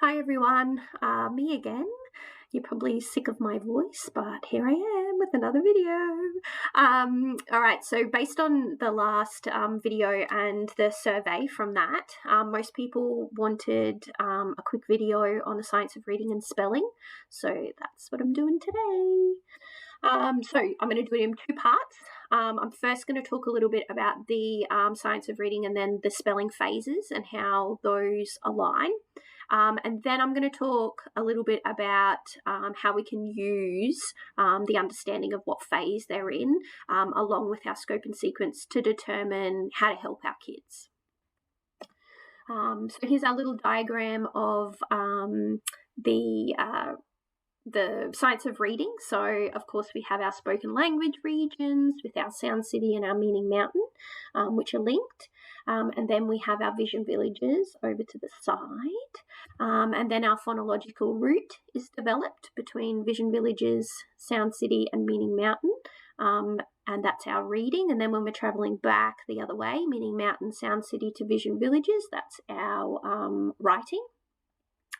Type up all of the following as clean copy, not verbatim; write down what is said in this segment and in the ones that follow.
Hi everyone, me again. You're probably sick of my voice, but here I am with another video. All right, so based on the last video and the survey from that, most people wanted a quick video on the science of reading and spelling, so that's what I'm doing today. So I'm going to do it in two parts. I'm first going to talk a little bit about the science of reading and then the spelling phases and how those align. And then I'm going to talk a little bit about how we can use the understanding of what phase they're in, along with our scope and sequence to determine how to help our kids. So here's our little diagram of the science of reading. So, of course, we have our spoken language regions with our sound city and our meaning mountain, which are linked. And then we have our vision villages over to the side. And then our phonological route is developed between vision villages, sound city, and meaning mountain. And that's our reading. And then when we're traveling back the other way, meaning mountain, sound city to vision villages, that's our writing.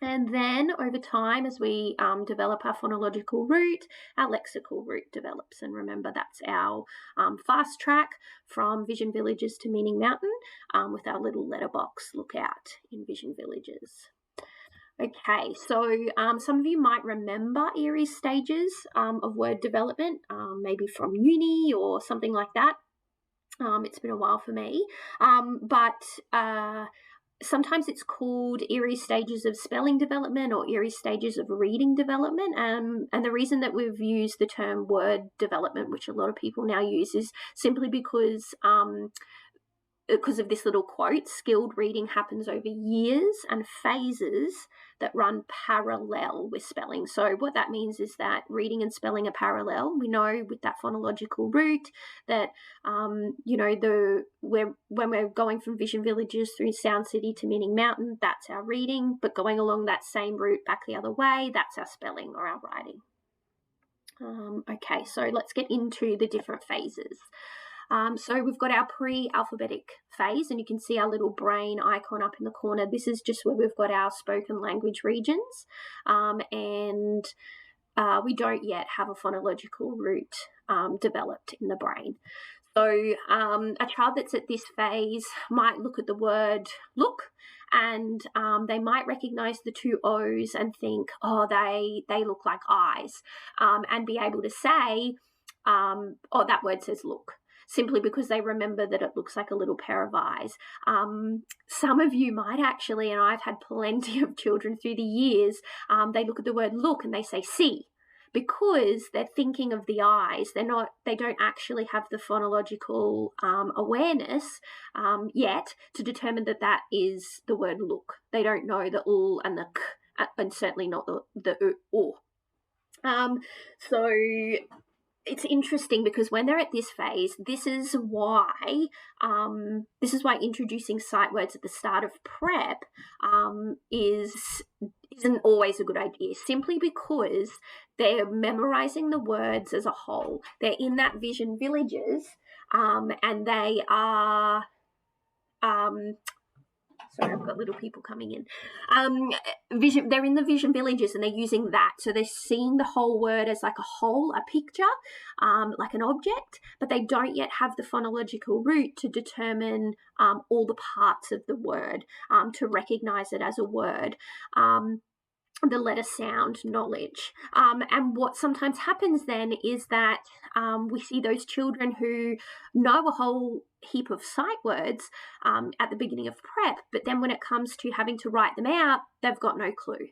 And then over time, as we develop our phonological route, our lexical route develops. And remember, that's our fast track from Vision Villages to Meaning Mountain with our little letterbox lookout in Vision Villages. Okay, so some of you might remember Erie's stages of word development, maybe from uni or something like that. It's been a while for me, but sometimes it's called Erie's stages of spelling development or Erie's stages of reading development. And the reason that we've used the term word development, which a lot of people now use, is simply because of this little quote, skilled reading happens over years and phases that run parallel with spelling. So what that means is that reading and spelling are parallel. We know with that phonological route that, when we're going from Vision Villages through Sound City to Meaning Mountain, that's our reading, but going along that same route back the other way, that's our spelling or our writing. Okay, so let's get into the different phases. So we've got our pre-alphabetic phase, and you can see our little brain icon up in the corner. This is just where we've got our spoken language regions, and we don't yet have a phonological route developed in the brain. So a child that's at this phase might look at the word look, and they might recognize the two O's and think, oh, they look like eyes, and be able to say, oh, that word says look, simply because they remember that it looks like a little pair of eyes. Some of you might actually, and I've had plenty of children through the years, they look at the word look and they say see, because they're thinking of the eyes. They don't actually have the phonological awareness yet to determine that is the word look. They don't know the ul and the k, and certainly not the u. So it's interesting because when they're at this phase, this is why introducing sight words at the start of prep isn't always a good idea, simply because they're memorizing the words as a whole. They're in that Vision Villages, and they are sorry, I've got little people coming in. They're in the Vision Villages and they're using that. So they're seeing the whole word as like a whole, a picture, like an object, but they don't yet have the phonological route to determine all the parts of the word, to recognize it as a word. The letter sound knowledge. And what sometimes happens then is that we see those children who know a whole heap of sight words at the beginning of prep, but then when it comes to having to write them out, they've got no clue.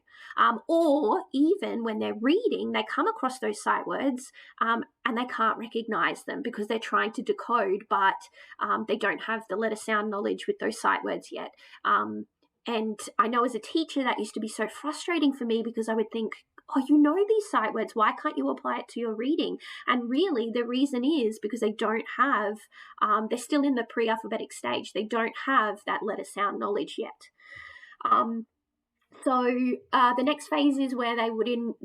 Or even when they're reading, they come across those sight words and they can't recognize them because they're trying to decode, but they don't have the letter sound knowledge with those sight words yet. And I know as a teacher that used to be so frustrating for me because I would think, oh, you know these sight words, why can't you apply it to your reading? And really the reason is because they don't have, they're still in the pre-alphabetic stage. They don't have that letter sound knowledge yet. So the next phase is where children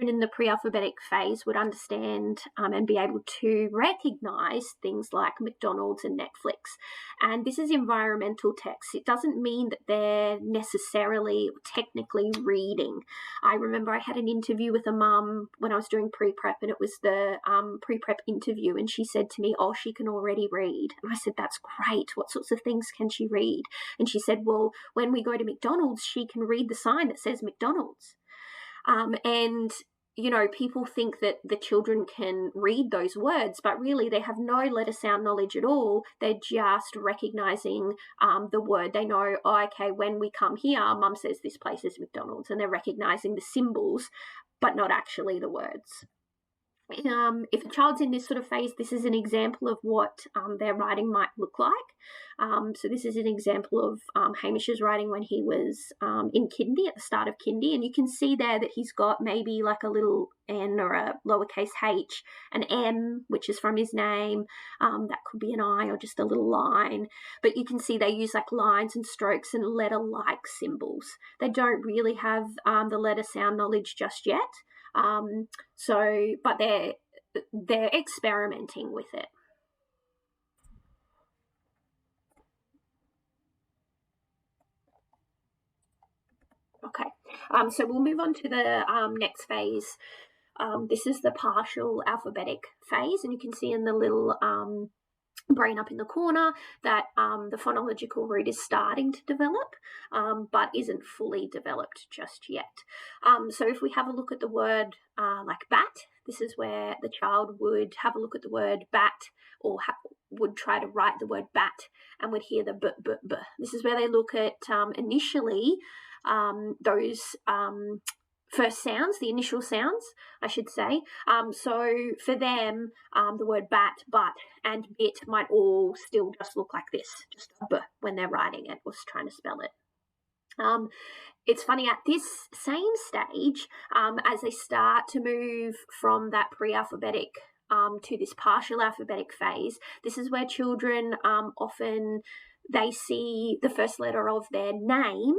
in the pre-alphabetic phase would understand and be able to recognise things like McDonald's and Netflix. And this is environmental text. It doesn't mean that they're necessarily technically reading. I remember I had an interview with a mum when I was doing pre-prep, and it was the pre-prep interview, and she said to me, "Oh, she can already read." And I said, "That's great. What sorts of things can she read?" And she said, "Well, when we go to McDonald's, she can read the sign that says McDonald's." And people think that the children can read those words, but really they have no letter sound knowledge at all. They're just recognizing the word. They know, oh, okay, when we come here, Mum says this place is McDonald's, and they're recognizing the symbols, but not actually the words. If a child's in this sort of phase, this is an example of what their writing might look like. So this is an example of Hamish's writing when he was in kindy, at the start of kindy, and you can see there that he's got maybe like a little N or a lowercase h, an M, which is from his name. That could be an I or just a little line. But you can see they use like lines and strokes and letter-like symbols. They don't really have the letter sound knowledge just yet. But they're experimenting with it. Okay, so we'll move on to the next phase. This is the partial alphabetic phase, and you can see in the little brain up in the corner that the phonological root is starting to develop, but isn't fully developed just yet. So if we have a look at the word like bat, this is where the child would have a look at the word bat, or would try to write the word bat and would hear the b, b, b. This is where they look at initially those first sounds, the initial sounds, I should say. So for them, the word bat, but, and bit might all still just look like this, just a b when they're writing it or trying to spell it. It's funny, at this same stage, as they start to move from that pre-alphabetic to this partial alphabetic phase, this is where children often they see the first letter of their name,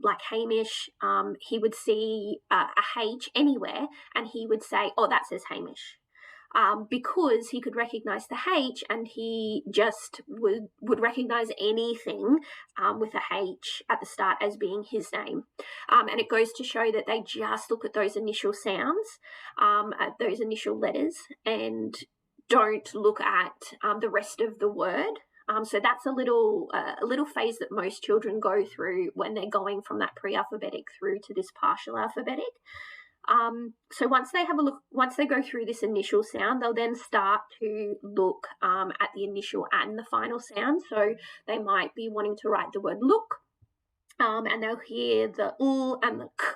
like Hamish, he would see a H anywhere and he would say, oh, that says Hamish. Because he could recognize the H, and he just would recognize anything with a H at the start as being his name. And it goes to show that they just look at those initial sounds, at those initial letters, and don't look at the rest of the word. So that's a little phase that most children go through when they're going from that pre-alphabetic through to this partial alphabetic. So once they go through this initial sound, they'll then start to look at the initial and the final sound. So they might be wanting to write the word look, and they'll hear the l and the k.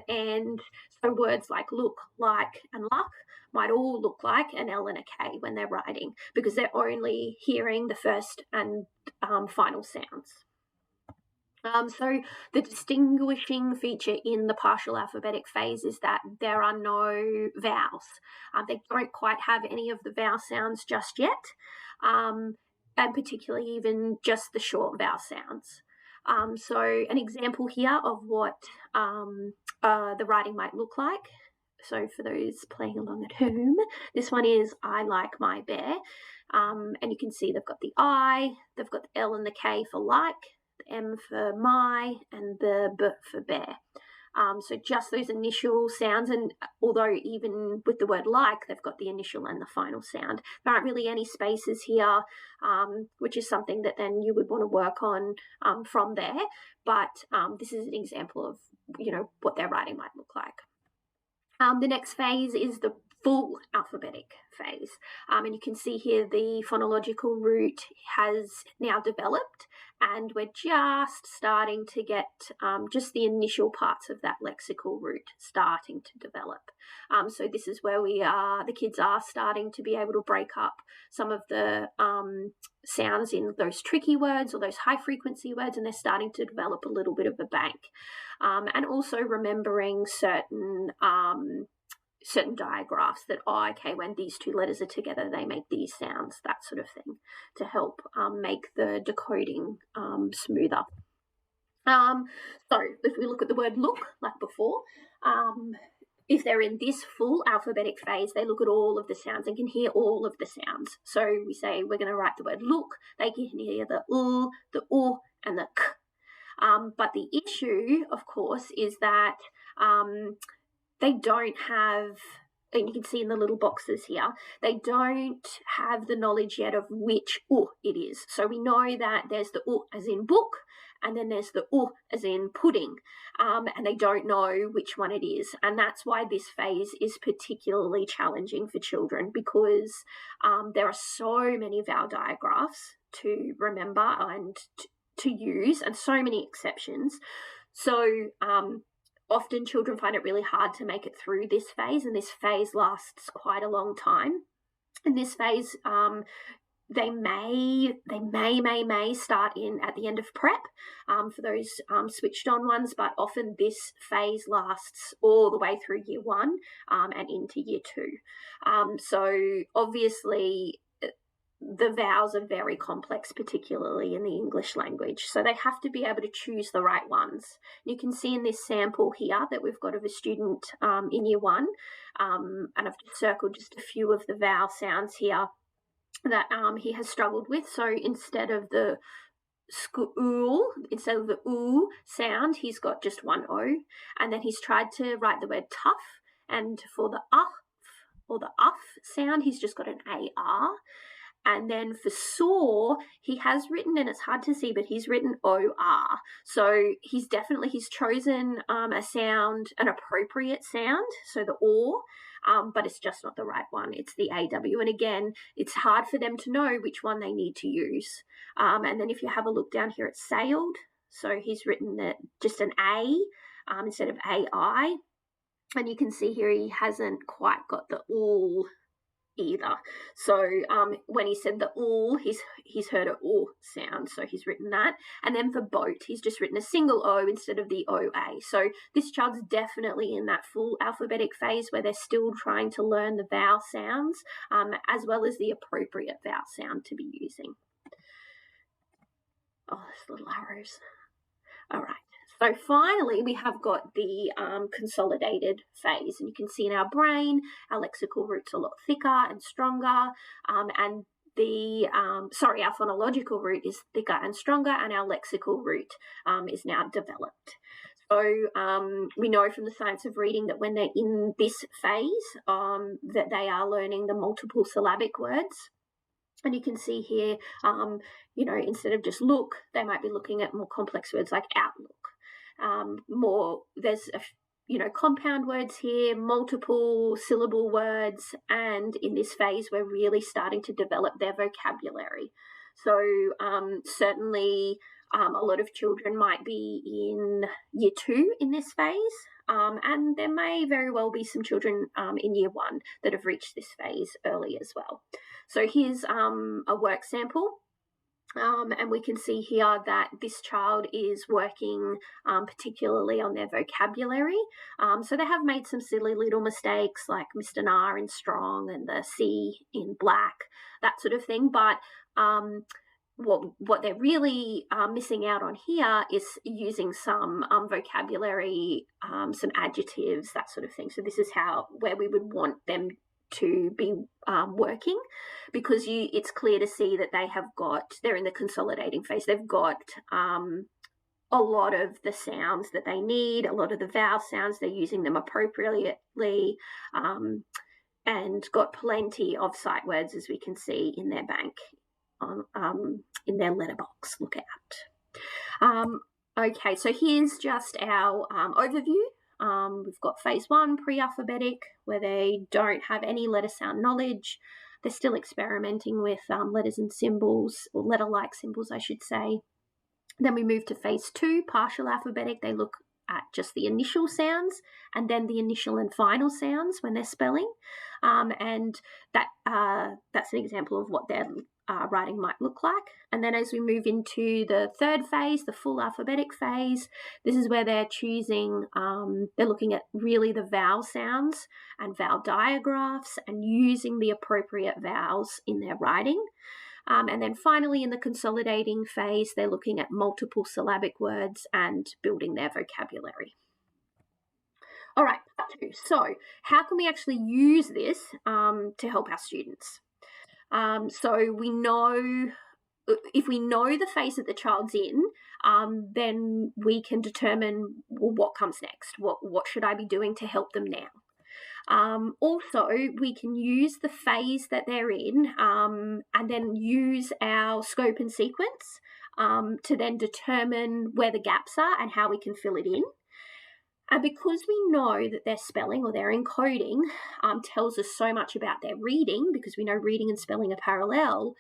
And so words like look, like, and luck might all look like an L and a K when they're writing, because they're only hearing the first and final sounds. So the distinguishing feature in the partial alphabetic phase is that there are no vowels. They don't quite have any of the vowel sounds just yet, and particularly even just the short vowel sounds. So an example here of what the writing might look like. So for those playing along at home, this one is I like my bear. And you can see they've got the I, they've got the L and the K for like, the M for my, and the B for bear. So just those initial sounds, and although even with the word like, they've got the initial and the final sound, there aren't really any spaces here, which is something that then you would want to work on from there. But this is an example of, what their writing might look like. The next phase is the full alphabetic phase. And you can see here the phonological root has now developed, and we're just starting to get just the initial parts of that lexical root starting to develop. So this is where the kids are starting to be able to break up some of the sounds in those tricky words or those high frequency words, and they're starting to develop a little bit of a bank. And also remembering certain digraphs that, when these two letters are together, they make these sounds, that sort of thing, to help make the decoding smoother. So if we look at the word look, like before, if they're in this full alphabetic phase, they look at all of the sounds and can hear all of the sounds. So we say we're going to write the word look, they can hear the the and the k. But the issue, of course, is that they don't have, and you can see in the little boxes here, they don't have the knowledge yet of which it is. So we know that there's the as in book, and then there's the as in pudding, and they don't know which one it is. And that's why this phase is particularly challenging for children, because there are so many vowel digraphs to remember and to use, and so many exceptions. So often children find it really hard to make it through this phase, and this phase lasts quite a long time. In this phase, they may start in at the end of prep for those switched on ones, but often this phase lasts all the way through year 1 and into year 2. So obviously the vowels are very complex, particularly in the English language. So they have to be able to choose the right ones. You can see in this sample here that we've got of a student in year 1, and I've circled just a few of the vowel sounds here that he has struggled with. So instead of the school, instead of the oo sound, he's got just one O, and then he's tried to write the word tough, and for the or the sound, he's just got an AR. And then for saw, he has written, and it's hard to see, but he's written OR. So he's chosen a sound, an appropriate sound, so the OR, but it's just not the right one. It's the AW. And again, it's hard for them to know which one they need to use. And then if you have a look down here, it's sailed. So he's written just an A instead of AI. And you can see here he hasn't quite got the all either. So when he said the all, he's heard a all sound, so he's written that. And then for boat, he's just written a single O instead of the OA. So this child's definitely in that full alphabetic phase where they're still trying to learn the vowel sounds as well as the appropriate vowel sound to be using. Oh, there's little arrows. All right. So finally, we have got the consolidated phase, and you can see in our brain, our lexical root's a lot thicker and stronger, and our phonological root is thicker and stronger, and our lexical root is now developed. So we know from the science of reading that when they're in this phase, that they are learning the multiple syllabic words. And you can see here, instead of just look, they might be looking at more complex words like outlook. There's compound words here, multiple syllable words, and in this phase we're really starting to develop their vocabulary. So certainly a lot of children might be in year 2 in this phase, and there may very well be some children in year 1 that have reached this phase early as well. So here's a work sample. And we can see here that this child is working particularly on their vocabulary. So they have made some silly little mistakes like missed an R in strong and the C in black, that sort of thing. But what they're really missing out on here is using some vocabulary, some adjectives, that sort of thing. So this is where we would want them to be working, because it's clear to see that they're in the consolidating phase. They've got a lot of the sounds that they need, a lot of the vowel sounds, they're using them appropriately, and got plenty of sight words, as we can see in their bank, in their letterbox. Look out. Okay, so here's just our overview. We've got phase 1, pre-alphabetic, where they don't have any letter sound knowledge. They're still experimenting with letters and symbols, or letter-like symbols, I should say. Then we move to phase 2, partial alphabetic. They look at just the initial sounds and then the initial and final sounds when they're spelling. And that's an example of what their writing might look like. And then as we move into the third phase, the full alphabetic phase, this is where they're choosing, they're looking at really the vowel sounds and vowel digraphs and using the appropriate vowels in their writing. And then finally, in the consolidating phase, they're looking at multiple syllabic words and building their vocabulary. All right, part 2. So how can we actually use this to help our students? So we know, if we know the phase that the child's in, then we can determine, well, what comes next. What should I be doing to help them now? Also, we can use the phase that they're in and then use our scope and sequence to then determine where the gaps are and how we can fill it in. And because we know that their spelling or their encoding tells us so much about their reading, because we know reading and spelling are parallel,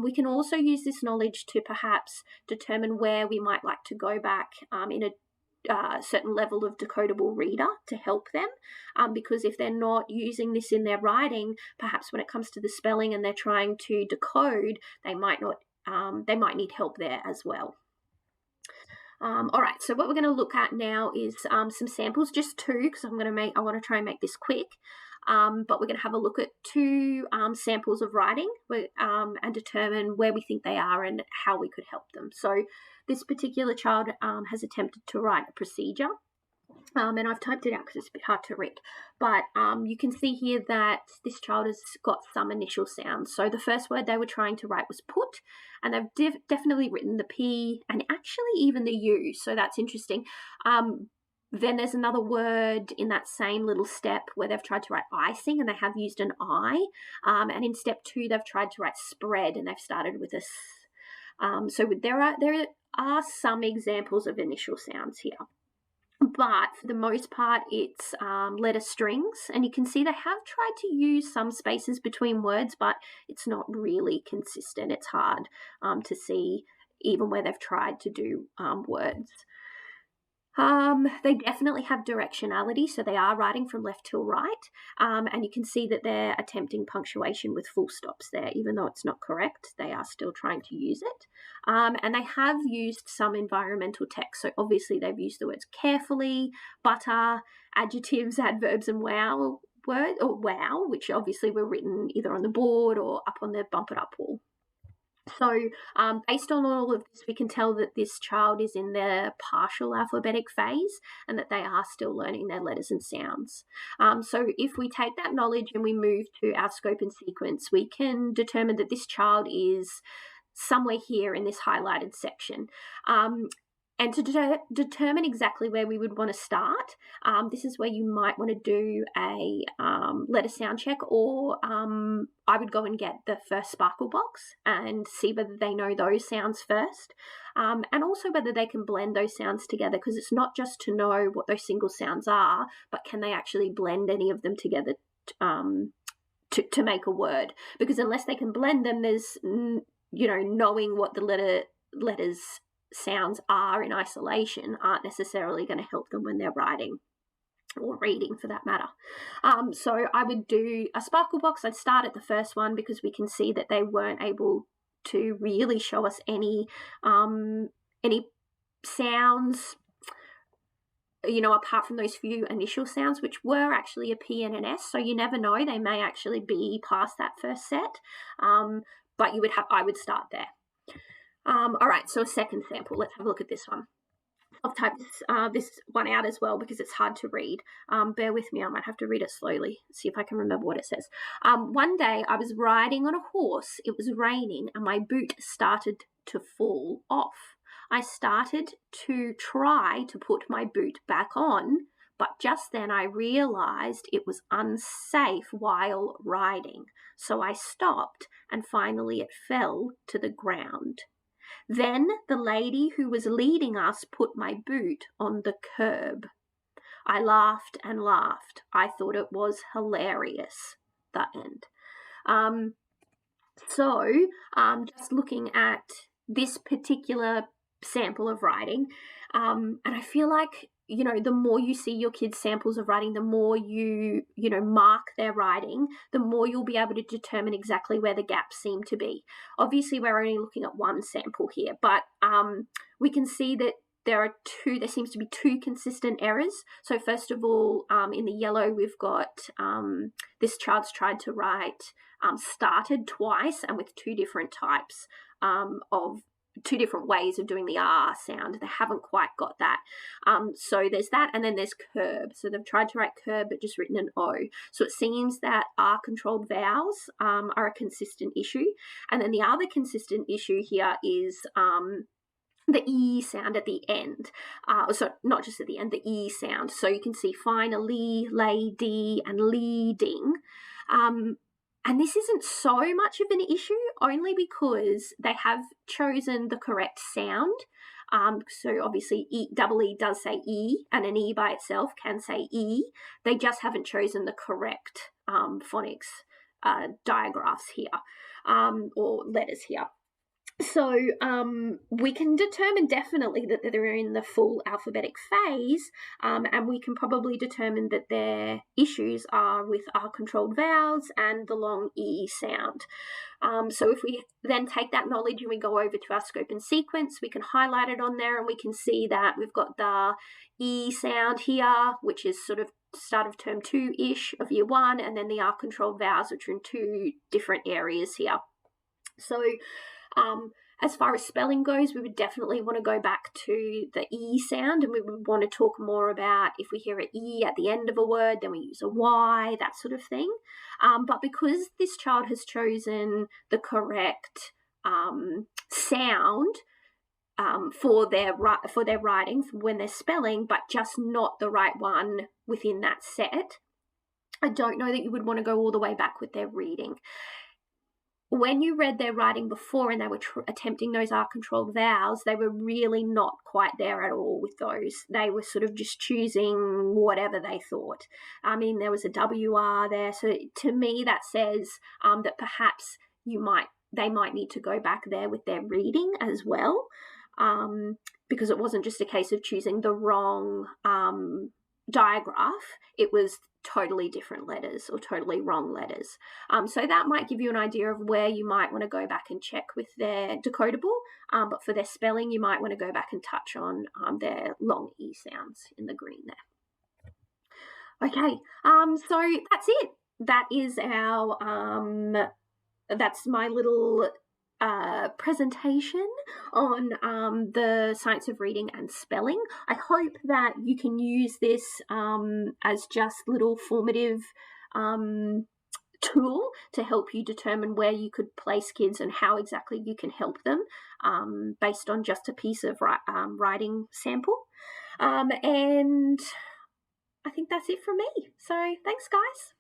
we can also use this knowledge to perhaps determine where we might like to go back in a certain level of decodable reader to help them, because if they're not using this in their writing, perhaps when it comes to the spelling and they're trying to decode, they might need help there as well. All right, so what we're going to look at now is some samples, just 2, because I want to try and make this quick. But we're going to have a look at 2 samples of writing and determine where we think they are and how we could help them. So this particular child has attempted to write a procedure. And I've typed it out because it's a bit hard to read. But you can see here that this child has got some initial sounds. So the first word they were trying to write was put, and they've definitely written the P and actually even the U. So that's interesting. Then there's another word in that same little step where they've tried to write icing, and they have used an I. And in step 2, they've tried to write spread, and they've started with a S. So there are some examples of initial sounds here. But for the most part, it's letter strings. And you can see they have tried to use some spaces between words, but it's not really consistent. It's hard to see even where they've tried to do words. They definitely have directionality, so they are writing from left to right, and you can see that they're attempting punctuation with full stops there. Even though it's not correct, they are still trying to use it, and they have used some environmental text, so obviously they've used the words carefully, butter, adjectives, adverbs, and wow, which obviously were written either on the board or up on the bump it up wall. So based on all of this, we can tell that this child is in their partial alphabetic phase and that they are still learning their letters and sounds. So if we take that knowledge and we move to our scope and sequence, we can determine that this child is somewhere here in this highlighted section. And to determine exactly where we would want to start, this is where you might want to do a letter sound check, or I would go and get the first sparkle box and see whether they know those sounds first, and also whether they can blend those sounds together, because it's not just to know what those single sounds are, but can they actually blend any of them together to make a word? Because unless they can blend them, there's, knowing what the letters sounds are in isolation aren't necessarily going to help them when they're writing or reading, for that matter. So I would do a sparkle box. I'd start at the first one because we can see that they weren't able to really show us any sounds, apart from those few initial sounds, which were actually a P and an S. So you never know, they may actually be past that first set. But I would start there. All right, so a second sample. Let's have a look at this one. I've typed this one out as well because it's hard to read. Bear with me, I might have to read it slowly, see if I can remember what it says. One day I was riding on a horse, it was raining, and my boot started to fall off. I started to try to put my boot back on, but just then I realised it was unsafe while riding. So I stopped, and finally it fell to the ground. Then the lady who was leading us put my boot on the curb. I laughed and laughed. I thought it was hilarious. The end. Just looking at this particular sample of writing, and I feel like, the more you see your kids' samples of writing, the more you mark their writing, the more you'll be able to determine exactly where the gaps seem to be. Obviously, we're only looking at one sample here, but we can see that there seems to be two consistent errors. So first of all, in the yellow, we've got this child's tried to write started twice and with two different types of two different ways of doing the R sound. They haven't quite got that. So there's that, and then there's curb. So they've tried to write curb but just written an O. So it seems that R-controlled vowels are a consistent issue. And then the other consistent issue here is the E sound at the end. So not just at the end, the E sound. So you can see finally, lady, and leading. And this isn't so much of an issue, only because they have chosen the correct sound. So obviously double E does say E, and an E by itself can say E. They just haven't chosen the correct phonics digraphs here, or letters here. So we can determine definitely that they're in the full alphabetic phase, and we can probably determine that their issues are with R-controlled vowels and the long E sound. So if we then take that knowledge and we go over to our scope and sequence, we can highlight it on there and we can see that we've got the E sound here, which is sort of start of term 2-ish of year 1, and then the R-controlled vowels, which are in two different areas here. So as far as spelling goes, we would definitely want to go back to the E sound, and we would want to talk more about if we hear an E at the end of a word, then we use a Y, that sort of thing. But because this child has chosen the correct sound for their writing when they're spelling, but just not the right one within that set, I don't know that you would want to go all the way back with their reading. When you read their writing before and they were attempting those R-controlled vowels, they were really not quite there at all with those. They were sort of just choosing whatever they thought. I mean, there was a WR there. So to me, that says that perhaps they might need to go back there with their reading as well, because it wasn't just a case of choosing the wrong digraph. It was totally different letters or totally wrong letters. So that might give you an idea of where you might want to go back and check with their decodable, but for their spelling you might want to go back and touch on their long E sounds in the green there. Okay, so that's it. That is that's my little presentation on the science of reading and spelling. I hope that you can use this as just little formative tool to help you determine where you could place kids and how exactly you can help them based on just a piece of writing sample. And I think that's it from me. So thanks, guys.